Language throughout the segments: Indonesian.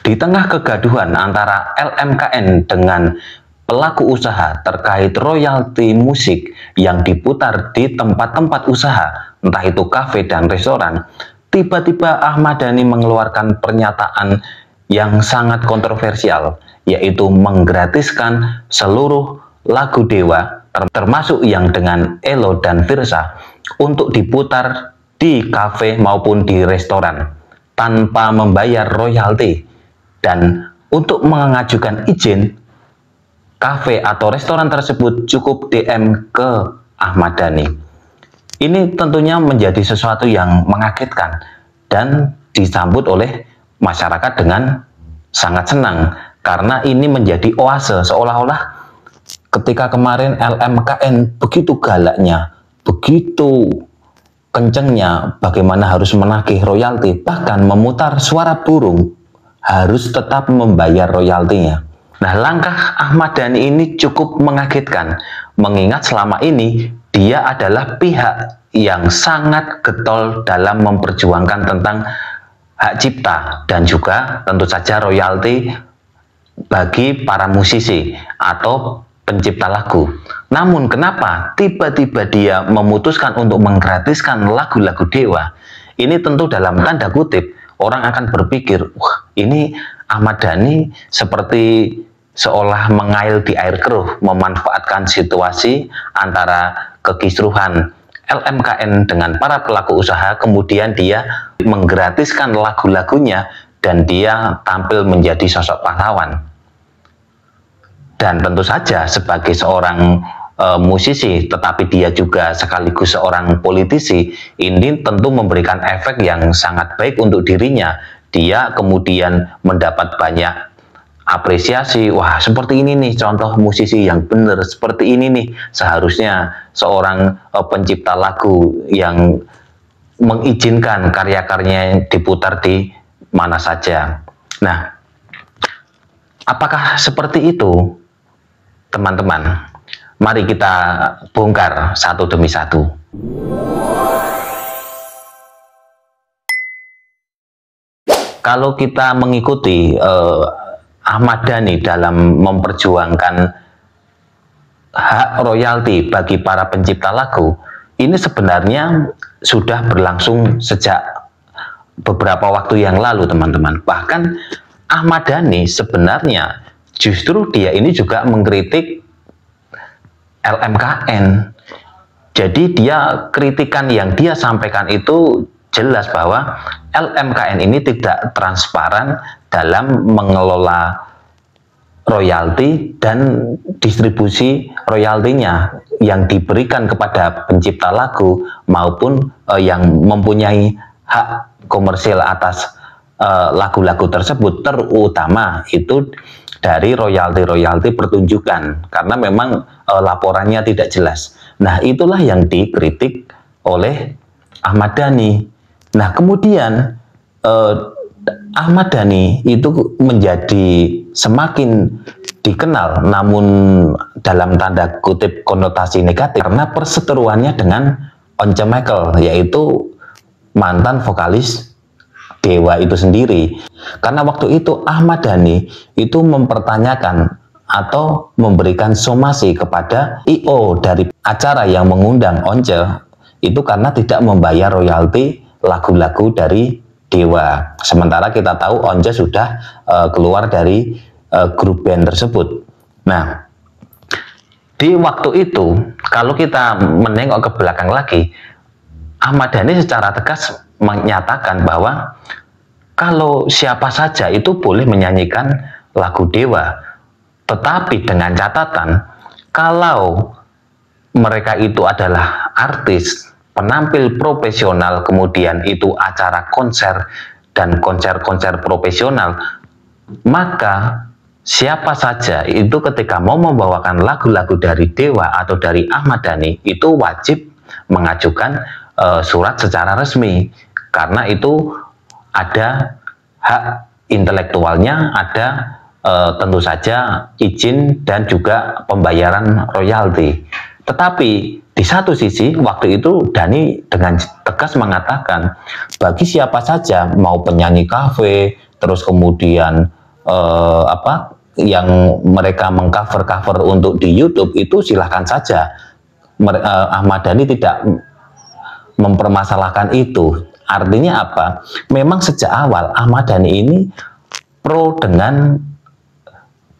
Di tengah kegaduhan antara LMKN dengan pelaku usaha terkait royalti musik yang diputar di tempat-tempat usaha, entah itu kafe dan restoran, tiba-tiba Ahmad Dhani mengeluarkan pernyataan yang sangat kontroversial, yaitu menggratiskan seluruh lagu Dewa, termasuk yang dengan Ello dan Virsa, untuk diputar di kafe maupun di restoran tanpa membayar royalti. Dan untuk mengajukan izin, kafe atau restoran tersebut cukup DM ke Ahmad Dhani. Ini tentunya menjadi sesuatu yang mengagetkan dan disambut oleh masyarakat dengan sangat senang, karena ini menjadi oase, seolah-olah ketika kemarin LMKN begitu galaknya, begitu kencengnya bagaimana harus menagih royalti, bahkan memutar suara burung harus tetap membayar royaltinya. Nah, langkah Ahmad Dhani ini cukup mengagetkan, mengingat selama ini dia adalah pihak yang sangat getol dalam memperjuangkan tentang hak cipta dan juga tentu saja royalti bagi para musisi atau pencipta lagu. Namun kenapa tiba-tiba dia memutuskan untuk menggratiskan lagu-lagu Dewa? Ini tentu dalam tanda kutip orang akan berpikir, wah, ini Ahmad Dhani seperti seolah mengail di air keruh, memanfaatkan situasi antara kekisruhan LMKN dengan para pelaku usaha, kemudian dia menggratiskan lagu-lagunya dan dia tampil menjadi sosok pahlawan. Dan tentu saja sebagai seorang musisi, tetapi dia juga sekaligus seorang politisi, ini tentu memberikan efek yang sangat baik untuk dirinya. Dia kemudian mendapat banyak apresiasi, wah seperti ini nih contoh musisi yang benar, seperti ini nih seharusnya seorang pencipta lagu yang mengizinkan karya-karyanya diputar di mana saja. Nah, apakah seperti itu, teman-teman? Mari kita bongkar satu demi satu. Kalau kita mengikuti Ahmad Dhani dalam memperjuangkan hak royalti bagi para pencipta lagu, ini sebenarnya sudah berlangsung sejak beberapa waktu yang lalu, teman-teman. Bahkan Ahmad Dhani sebenarnya justru dia ini juga mengkritik LMKN. Jadi dia kritikan yang dia sampaikan itu jelas bahwa LMKN ini tidak transparan dalam mengelola royalti dan distribusi royaltinya yang diberikan kepada pencipta lagu maupun yang mempunyai hak komersil atas lagu-lagu tersebut, terutama itu dari royalti-royalti pertunjukan, karena memang laporannya tidak jelas. Nah, itulah yang dikritik oleh Ahmad Dhani. Nah, kemudian Ahmad Dhani itu menjadi semakin dikenal, namun dalam tanda kutip konotasi negatif, karena perseteruannya dengan Once Michael, yaitu mantan vokalis Dewa itu sendiri. Karena waktu itu Ahmad Dhani itu mempertanyakan atau memberikan somasi kepada I.O. dari acara yang mengundang Once itu karena tidak membayar royalti lagu-lagu dari Dewa. Sementara kita tahu Once sudah keluar dari grup band tersebut. Nah, di waktu itu kalau kita menengok ke belakang lagi, Ahmad Dhani secara tegas menyatakan bahwa kalau siapa saja itu boleh menyanyikan lagu Dewa, tetapi dengan catatan kalau mereka itu adalah artis, penampil profesional, kemudian itu acara konser dan konser-konser profesional, maka siapa saja itu ketika mau membawakan lagu-lagu dari Dewa atau dari Ahmad Dhani itu wajib mengajukan surat secara resmi, karena itu ada hak intelektualnya, ada tentu saja izin dan juga pembayaran royalti. Tetapi di satu sisi waktu itu Dhani dengan tegas mengatakan bagi siapa saja, mau penyanyi kafe, terus kemudian yang mereka mengcover untuk di YouTube itu silahkan saja. Ahmad Dhani tidak mempermasalahkan itu. Artinya apa? Memang sejak awal Ahmad Dhani ini pro dengan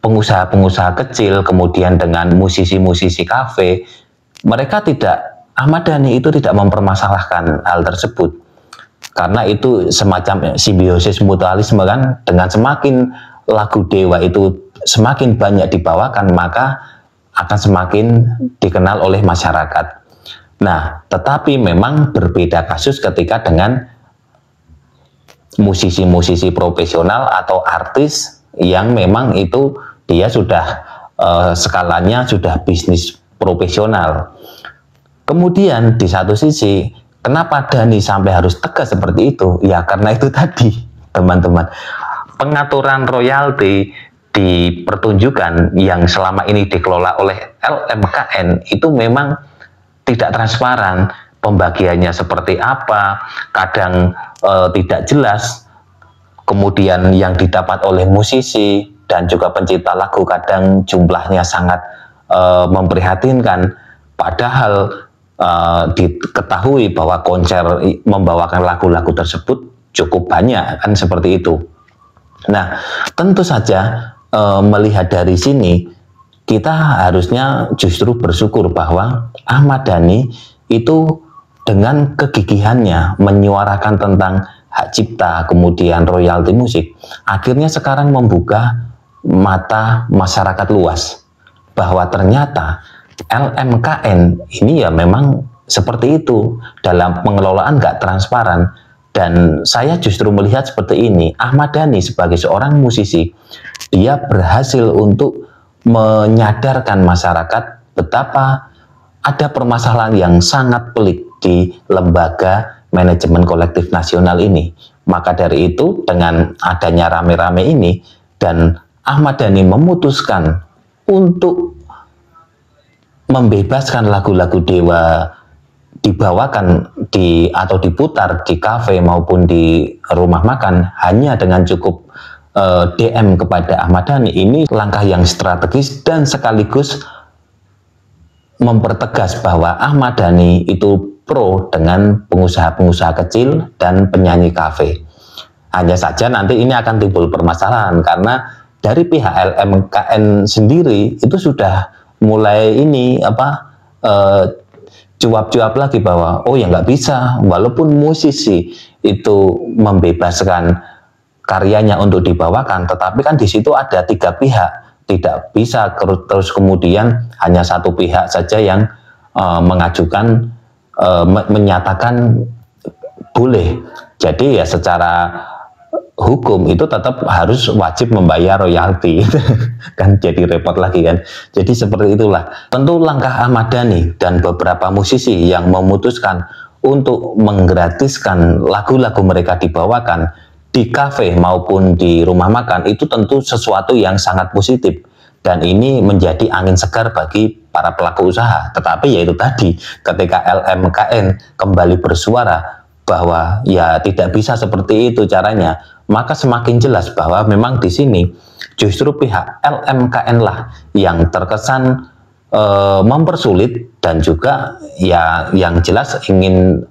pengusaha-pengusaha kecil, kemudian dengan musisi-musisi kafe. Ahmad Dhani itu tidak mempermasalahkan hal tersebut. Karena itu semacam simbiosis mutualisme kan, dengan semakin lagu Dewa itu semakin banyak dibawakan, maka akan semakin dikenal oleh masyarakat. Nah, tetapi memang berbeda kasus ketika dengan musisi-musisi profesional atau artis yang memang itu dia sudah skalanya sudah bisnis profesional. Kemudian di satu sisi, kenapa Dhani sampai harus tegas seperti itu? Ya karena itu tadi, teman-teman. Pengaturan royalti di pertunjukan yang selama ini dikelola oleh LMKN itu memang tidak transparan, pembagiannya seperti apa, kadang tidak jelas, kemudian yang didapat oleh musisi dan juga pencipta lagu kadang jumlahnya sangat memprihatinkan, padahal diketahui bahwa konser membawakan lagu-lagu tersebut cukup banyak, kan seperti itu. Nah, tentu saja melihat dari sini, kita harusnya justru bersyukur bahwa Ahmad Dhani itu dengan kegigihannya menyuarakan tentang hak cipta, kemudian royalti musik, akhirnya sekarang membuka mata masyarakat luas bahwa ternyata LMKN ini ya memang seperti itu, dalam pengelolaan nggak transparan. Dan saya justru melihat seperti ini, Ahmad Dhani sebagai seorang musisi, dia berhasil untuk menyadarkan masyarakat betapa ada permasalahan yang sangat pelik di lembaga manajemen kolektif nasional ini. Maka dari itu, dengan adanya rame-rame ini, dan Ahmad Dhani memutuskan untuk membebaskan lagu-lagu Dewa dibawakan atau diputar di kafe maupun di rumah makan hanya dengan cukup DM kepada Ahmad Dhani, ini langkah yang strategis dan sekaligus mempertegas bahwa Ahmad Dhani itu pro dengan pengusaha-pengusaha kecil dan penyanyi kafe. Hanya saja nanti ini akan timbul permasalahan karena dari pihak LMKN sendiri itu sudah mulai cuap-cuap lagi bahwa oh ya nggak bisa, walaupun musisi itu membebaskan karyanya untuk dibawakan, tetapi kan di situ ada 3 pihak, tidak bisa terus kemudian hanya satu pihak saja yang mengajukan menyatakan boleh. Jadi ya secara hukum itu tetap harus wajib membayar royalti kan, jadi repot lagi kan. Jadi seperti itulah tentu langkah Ahmad Dhani dan beberapa musisi yang memutuskan untuk menggratiskan lagu-lagu mereka dibawakan di kafe maupun di rumah makan, itu tentu sesuatu yang sangat positif dan ini menjadi angin segar bagi para pelaku usaha. Tetapi yaitu tadi, ketika LMKN kembali bersuara bahwa ya tidak bisa seperti itu caranya, maka semakin jelas bahwa memang di sini justru pihak LMKN lah yang terkesan mempersulit dan juga ya yang jelas ingin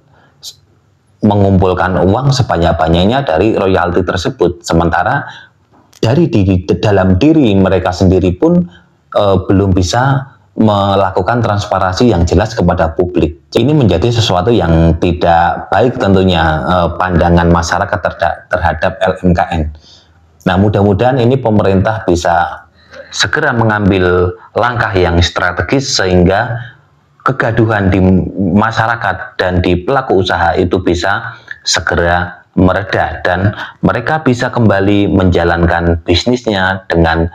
mengumpulkan uang sebanyak-banyaknya dari royalti tersebut. Sementara dari dalam diri mereka sendiri pun belum bisa melakukan transparansi yang jelas kepada publik. Ini menjadi sesuatu yang tidak baik tentunya pandangan masyarakat terhadap LMKN. Nah, mudah-mudahan ini pemerintah bisa segera mengambil langkah yang strategis sehingga kegaduhan di masyarakat dan di pelaku usaha itu bisa segera mereda dan mereka bisa kembali menjalankan bisnisnya dengan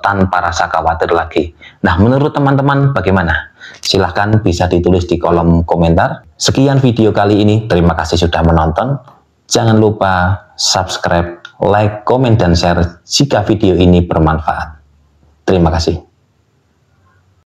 tanpa rasa khawatir lagi. Nah, menurut teman-teman bagaimana? Silahkan bisa ditulis di kolom komentar. Sekian video kali ini, terima kasih sudah menonton. Jangan lupa subscribe, like, komen, dan share jika video ini bermanfaat. Terima kasih.